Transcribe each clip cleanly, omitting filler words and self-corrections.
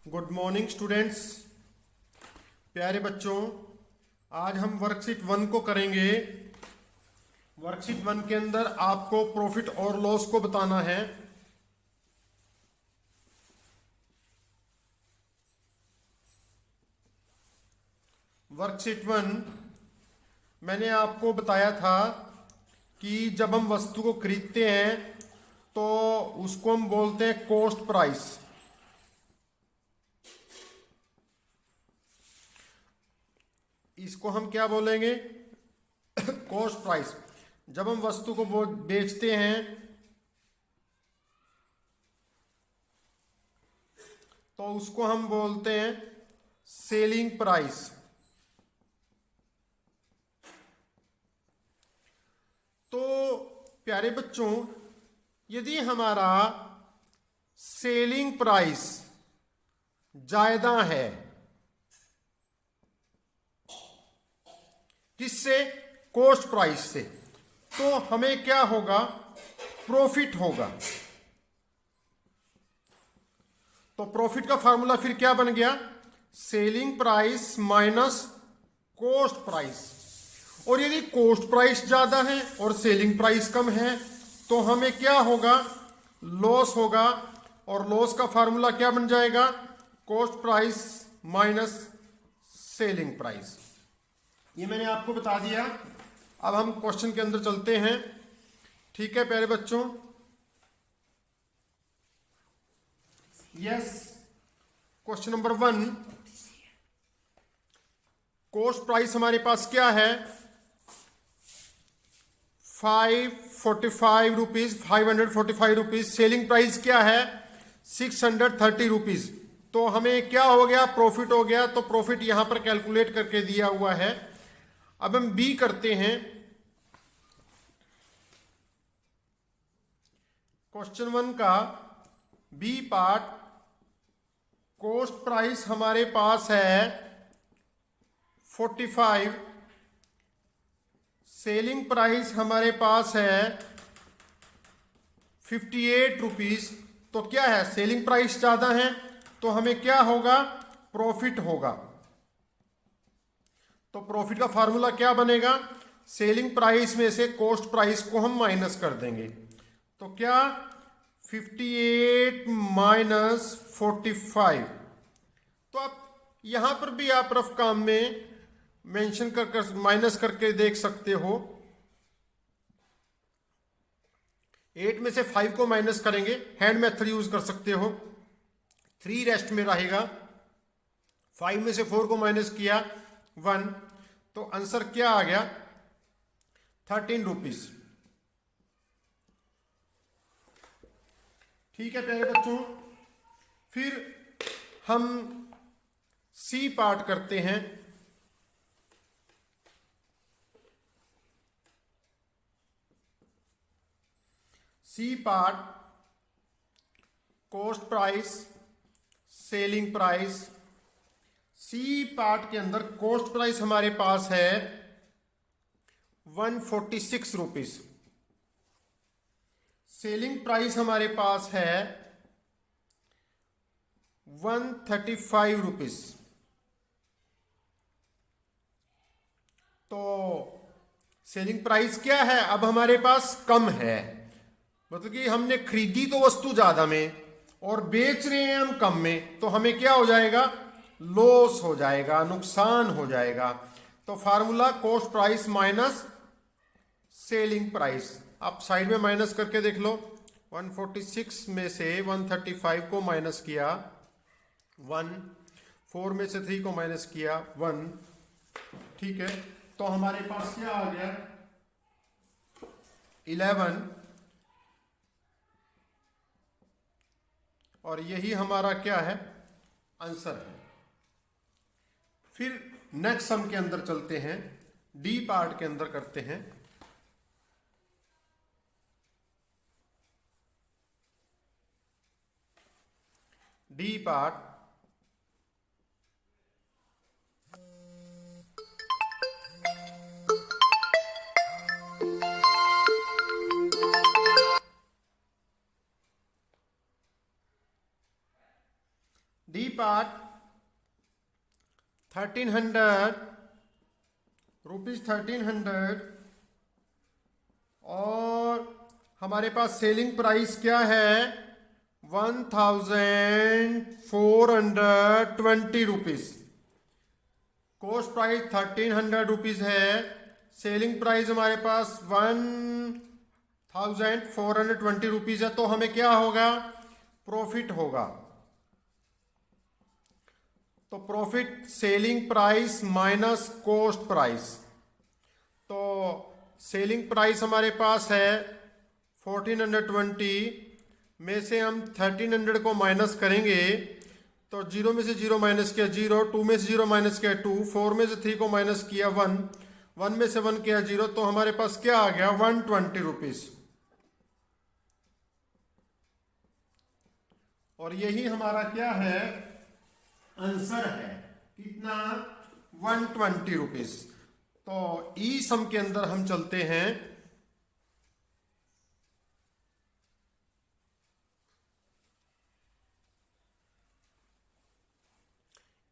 Good morning students. प्यारे बच्चों, आज हम वर्कशीट 1 को करेंगे। वर्कशीट 1 के अंदर आपको प्रॉफिट और लॉस को बताना है। वर्कशीट 1 मैंने आपको बताया था कि जब हम वस्तु को खरीदते हैं तो उसको हम बोलते हैं कॉस्ट प्राइस। इसको हम क्या बोलेंगे? Cost price. जब हम वस्तु को बेचते हैं तो उसको हम बोलते हैं सेलिंग प्राइस। तो प्यारे बच्चों, यदि हमारा सेलिंग प्राइस ज्यादा है, किससे? कॉस्ट प्राइस से, तो हमें क्या होगा? प्रॉफिट होगा। तो प्रॉफिट का फार्मूला फिर क्या बन गया? Selling price minus cost price. और यदि कॉस्ट प्राइस ज्यादा है और सेलिंग प्राइस कम है तो हमें क्या होगा? लॉस होगा। और लॉस का फार्मूला क्या बन जाएगा? Cost price minus selling price. ये मैंने आपको बता दिया। अब हम क्वेश्चन के अंदर चलते हैं। ठीक है प्यारे बच्चों? Yes. Question number 1, cost price हमारे पास क्या है? 545 रुपीज, 545 रुपीज। सेलिंग प्राइस क्या है? 630 रुपीज। तो हमें क्या हो गया? प्रॉफिट हो गया। तो प्रॉफिट यहां पर कैलकुलेट करके दिया हुआ है। अब हम बी करते हैं। क्वेश्चन 1 का बी पार्ट। कॉस्ट प्राइस हमारे पास है 45, सेलिंग प्राइस हमारे पास है 58 रुपीज। तो क्या है? सेलिंग प्राइस ज्यादा है तो हमें क्या होगा? प्रॉफिट होगा। तो प्रॉफिट का फार्मूला क्या बनेगा? सेलिंग प्राइस में से कॉस्ट प्राइस को हम माइनस कर देंगे। तो क्या? 58 माइनस 45। तो आप यहां पर भी आप रफ काम में मेंशन कर माइनस करके देख सकते हो। 8 में से 5 को माइनस करेंगे, हैंड मेथड यूज कर सकते हो। 3 रेस्ट में रहेगा। 5 में से 4 को माइनस किया 1, तो आंसर क्या आ गया? 13 रुपीज। ठीक है प्यारे बच्चों, फिर हम सी पार्ट करते हैं। C part, cost price, selling price. C part के अंदर कॉस्ट प्राइस हमारे पास है 146 रुपीज। सेलिंग प्राइस हमारे पास है 135 रुपीज। तो सेलिंग प्राइस क्या है? अब हमारे पास कम है, मतलब कि हमने खरीदी तो वस्तु ज्यादा में और बेच रहे हैं हम कम में, तो हमें क्या हो जाएगा? लॉस हो जाएगा, नुकसान हो जाएगा। तो formula cost price minus selling price. आप साइड में माइनस करके देख लो। 146 में से 135 को माइनस किया 1, 4 में से 3 को माइनस किया 1। ठीक है, तो हमारे पास क्या आ गया? 11। और यही हमारा क्या है? आंसर है। फिर नेक्स्ट सम के अंदर चलते हैं, डी पार्ट के अंदर करते हैं। D part. D part 1300 rupees 1300 और हमारे पास सेलिंग प्राइस क्या है 1420 रुपीज। कॉस्ट प्राइस 1300 रुपीज है, सेलिंग प्राइस हमारे पास 1420 रुपीज है। तो हमें क्या होगा, प्रॉफिट होगा। तो profit selling price minus cost price. तो सेलिंग प्राइस हमारे पास है 1420 में से हम 1300 को माइनस करेंगे तो 0 में से 0 माइनस किया 0, 2 में से 0 माइनस किया 2, 4 में से 3 को माइनस किया 1, 1 में से 1 किया 0। तो हमारे पास क्या आ गया 120 रुपीज। और यही हमारा क्या है, आंसर है। कितना 120 रुपीज। तो ई सम के अंदर हम चलते हैं।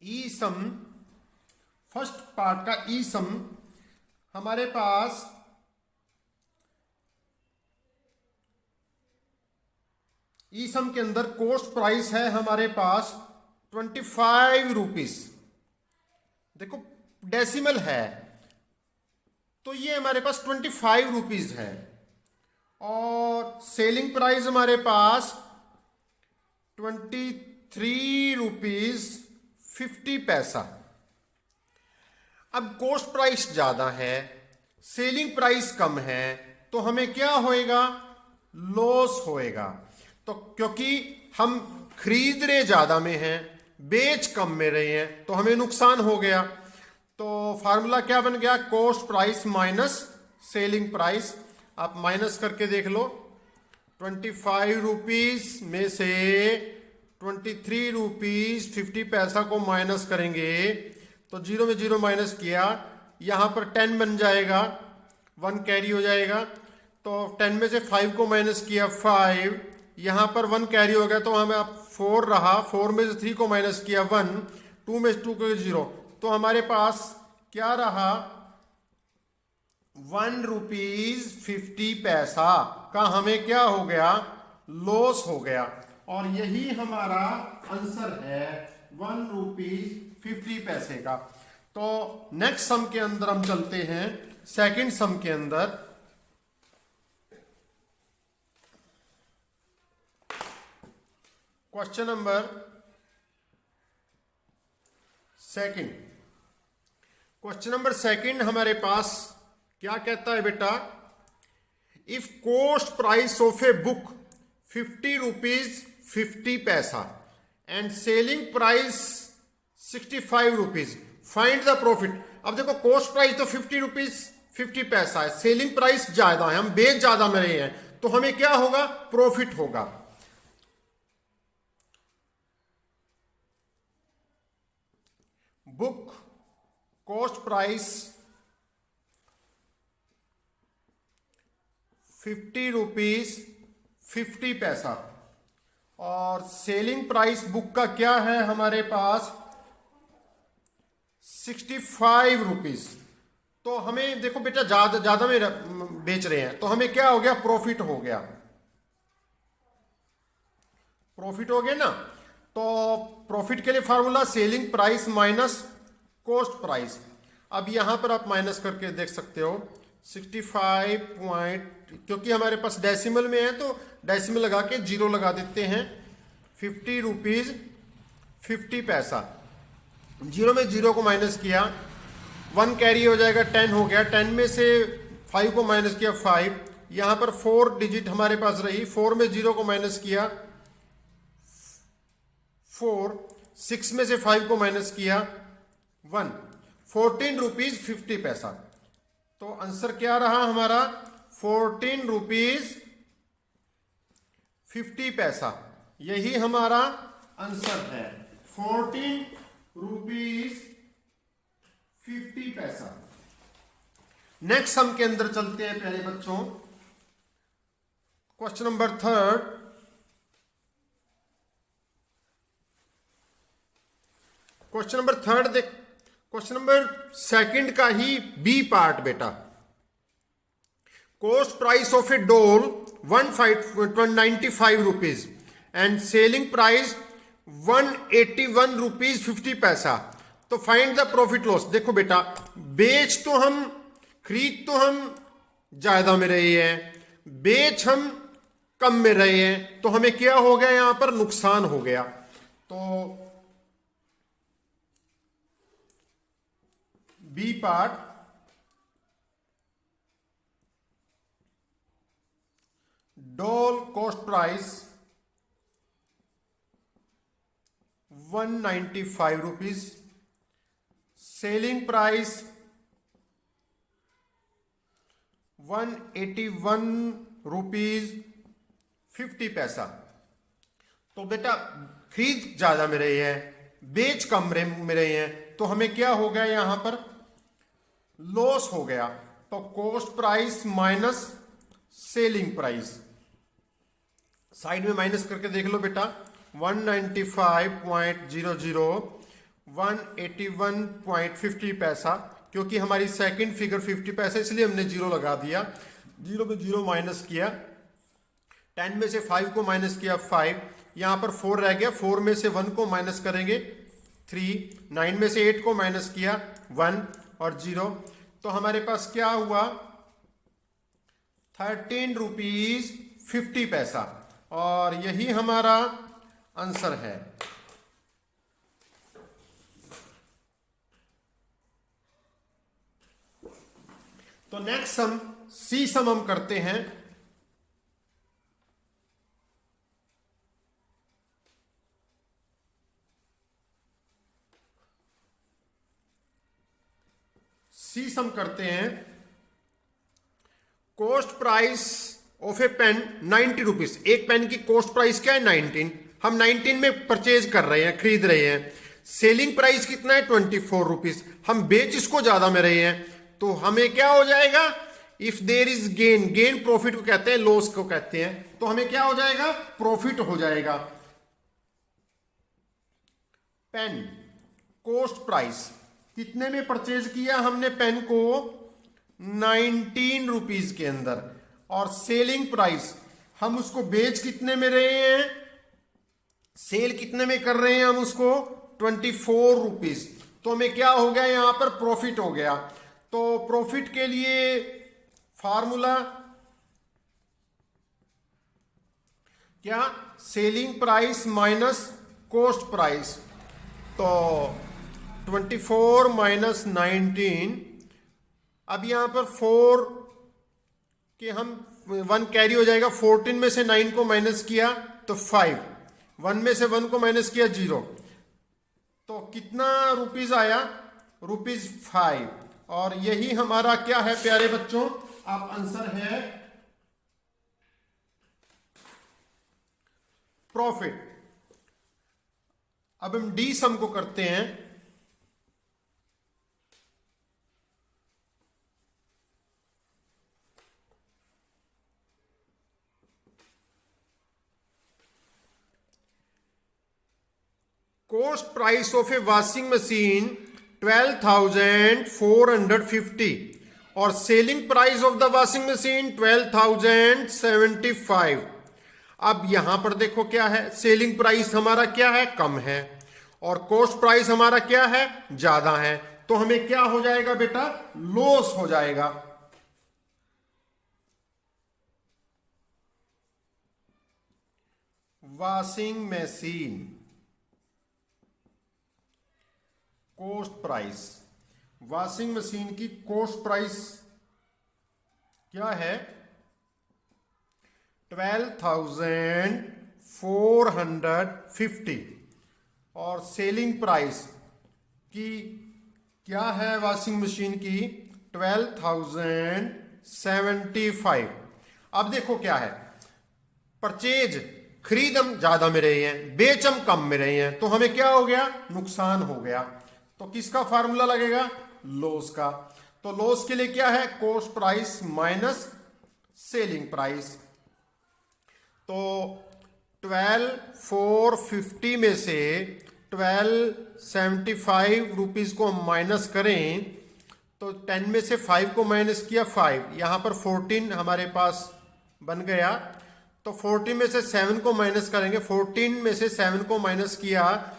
ई सम, फर्स्ट पार्ट का ई सम हमारे पास ई सम के अंदर कॉस्ट प्राइस है हमारे पास 25 रुपीज। देखो डेसिमल है तो ये हमारे पास 25 रुपीज है और सेलिंग प्राइस हमारे पास 23 रुपीज 50 पैसा। अब कॉस्ट प्राइस ज्यादा है, सेलिंग प्राइस कम है, तो हमें क्या होएगा, लॉस होएगा। तो क्योंकि हम खरीद रहे ज्यादा में हैं, बेच कम में रहे हैं, तो हमें नुकसान हो गया। तो फार्मूला क्या बन गया, cost price minus selling price. आप माइनस करके देख लो, 25 रुपीज में से 23 रुपीज 50 पैसा को माइनस करेंगे तो 0 में 0 माइनस किया, यहां पर 10 बन जाएगा, 1 कैरी हो जाएगा। तो 10 में से 5 को माइनस किया 5, यहां पर 1 कैरी हो गया तो हमें अब 4 रहा, 4 में से 3 को माइनस किया 1, 2 में से 2 को 0। तो हमारे पास क्या रहा 1 रुपीज 50 पैसा का हमें क्या हो गया, लॉस हो गया। और यही हमारा आंसर है 1 रुपीज 50 पैसे का। तो नेक्स्ट सम के अंदर हम चलते हैं, सेकंड सम के अंदर। Question number second. Question number second हमारे पास क्या कहता है बेटा, if cost price of a book 50 rupees 50 पैसा and selling price 65 rupees, find the profit. अब देखो कॉस्ट प्राइस तो 50 रुपीज 50 पैसा है, सेलिंग प्राइस ज्यादा है, हम बेच ज्यादा में रहे हैं, तो हमें क्या होगा, प्रॉफिट होगा। बुक कॉस्ट प्राइस 50 रुपीज 50 पैसा और सेलिंग प्राइस बुक का क्या है हमारे पास 65 रुपीज। तो हमें देखो बेटा ज्यादा में बेच रहे हैं तो हमें क्या हो गया, प्रॉफिट हो गया, प्रॉफिट हो गया ना। तो प्रॉफिट के लिए formula selling price minus cost price. अब यहां पर आप माइनस करके देख सकते हो 65 पॉइंट, क्योंकि हमारे पास डेसिमल में है तो डेसिमल लगा के 0 लगा देते हैं, 50 रुपीज 50 पैसा। 0 में 0 को माइनस किया, 1 कैरी हो जाएगा, 10 हो गया, 10 में से 5 को माइनस किया 5, यहां पर 4 डिजिट हमारे पास रही, 4 में 0 को माइनस किया 4, 6 में से 5 को माइनस किया 1, 14 रुपीज 50 पैसा। तो आंसर क्या रहा हमारा 14 रुपीज 50 पैसा, यही हमारा आंसर है 14 रुपीज 50 पैसा। नेक्स्ट सम के अंदर चलते हैं प्यारे बच्चों। Question number third. Question number third देख, क्वेश्चन नंबर सेकंड का ही बी पार्ट बेटा। कॉस्ट प्राइस ऑफ ए डोल 195 rupees and selling price 181 rupees 50 पैसा। तो फाइंड द प्रॉफिट लॉस। देखो बेटा, बेच तो हम, खरीद तो हम ज्यादा में रहे हैं, बेच हम कम में रहे हैं, तो हमें क्या हो गया, यहां पर नुकसान हो गया। तो बी पार्ट, डोल cost price 195 rupees, selling price 181 rupees 50 पैसा। तो बेटा खरीद ज्यादा में रही है, बेच कम में रही है, तो हमें क्या हो गया, यहां पर लॉस हो गया। तो cost price minus selling price, side में माइनस करके देख लो बेटा, 195.00 181.50 पैसा, क्योंकि हमारी सेकंड फिगर 50 पैसा इसलिए हमने जीरो लगा दिया, जीरो में जीरो माइनस किया, 10 में से 5 को माइनस किया 5, यहां पर 4 रह गया, 4 में से 1 को माइनस करेंगे 3, 9 में से 8 को माइनस किया 1 और 0, तो हमारे पास क्या हुआ 13 रुपीज 50 पैसा, और यही हमारा आंसर है। तो नेक्स्ट सम, सी सम हम करते हैं। सी सम करते हैं। Cost price of a pen 90 rupees, एक पेन की कॉस्ट प्राइस क्या है 19, हम 19 में परचेज कर रहे हैं, खरीद रहे हैं। सेलिंग प्राइस कितना है 24 रुपीज, हम बेच इसको ज्यादा में रहे हैं, तो हमें क्या हो जाएगा, if there is gain, gain profit को कहते हैं, लॉस को कहते हैं, तो हमें क्या हो जाएगा, प्रॉफिट हो जाएगा। पेन कॉस्ट प्राइस कितने में परचेज किया हमने पेन को, 19 रुपीज के अंदर, और सेलिंग प्राइस हम उसको बेच कितने में रहे हैं, सेल कितने में कर रहे हैं हम उसको 24 रुपीज, तो हमें क्या हो गया, यहां पर प्रॉफिट हो गया। तो प्रॉफिट के लिए फार्मूला क्या, selling price minus cost price, तो 24 माइनस 19, अब यहां पर 4 के हम 1 कैरी हो जाएगा, 14 में से 9 को माइनस किया तो 5, 1 में से 1 को माइनस किया 0, तो कितना रुपीज आया, रुपीज 5, और यही हमारा क्या है प्यारे बच्चों, आप आंसर है प्रॉफिट। अब हम डी सम को करते हैं। Cost price of A washing machine 12,450 और selling price of the washing machine 12,075। अब यहां पर देखो क्या है, सेलिंग प्राइस हमारा क्या है, कम है, और कॉस्ट प्राइस हमारा क्या है, ज्यादा है, तो हमें क्या हो जाएगा बेटा, लॉस हो जाएगा। Washing machine cost price, washing machine की कॉस्ट प्राइस क्या है 12,450, और सेलिंग प्राइस की क्या है वॉशिंग मशीन की 12,075। अब देखो क्या है, परचेज खरीद हम ज्यादा में रहे हैं, बेच हम कम में रहे हैं, तो हमें क्या हो गया, नुकसान हो गया। तो किसका फार्मूला लगेगा, लॉस का। तो लॉस के लिए क्या है, cost price minus selling price. तो 12,450 में से 1275 रुपीज़ को माइनस करें तो 10 में से 5 को माइनस किया 5, यहाँ पर 14 हमारे पास बन गया। तो 14 में से 7 को माइनस करेंगे, 14 में से 7 को माइनस किया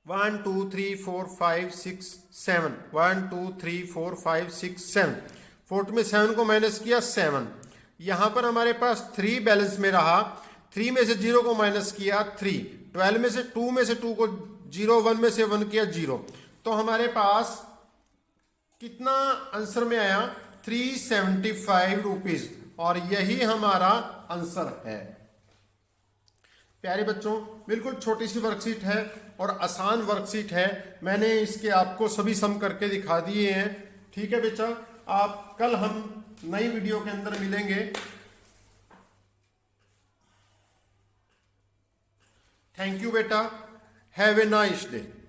1 2 3 4 5 6 7, 1 2 3 4 5 6 7, 14 में 7 को माइनस किया 7, यहाँ पर हमारे पास 3 बैलेंस में रहा, 3 में से 0 को माइनस किया 3, 12 में से 2 को 0, 1 में से 1 किया 0, तो हमारे पास कितना आंसर में आया 375 रुपीज, और यही हमारा आंसर है। प्यारे बच्चों, बिल्कुल छोटी सी वर्कशीट है और आसान वर्कशीट है, मैंने इसके आपको सभी सम करके दिखा दिए हैं। ठीक है बच्चा, आप कल हम नई वीडियो के अंदर मिलेंगे। थैंक यू बेटा, हैव ए नाइस डे।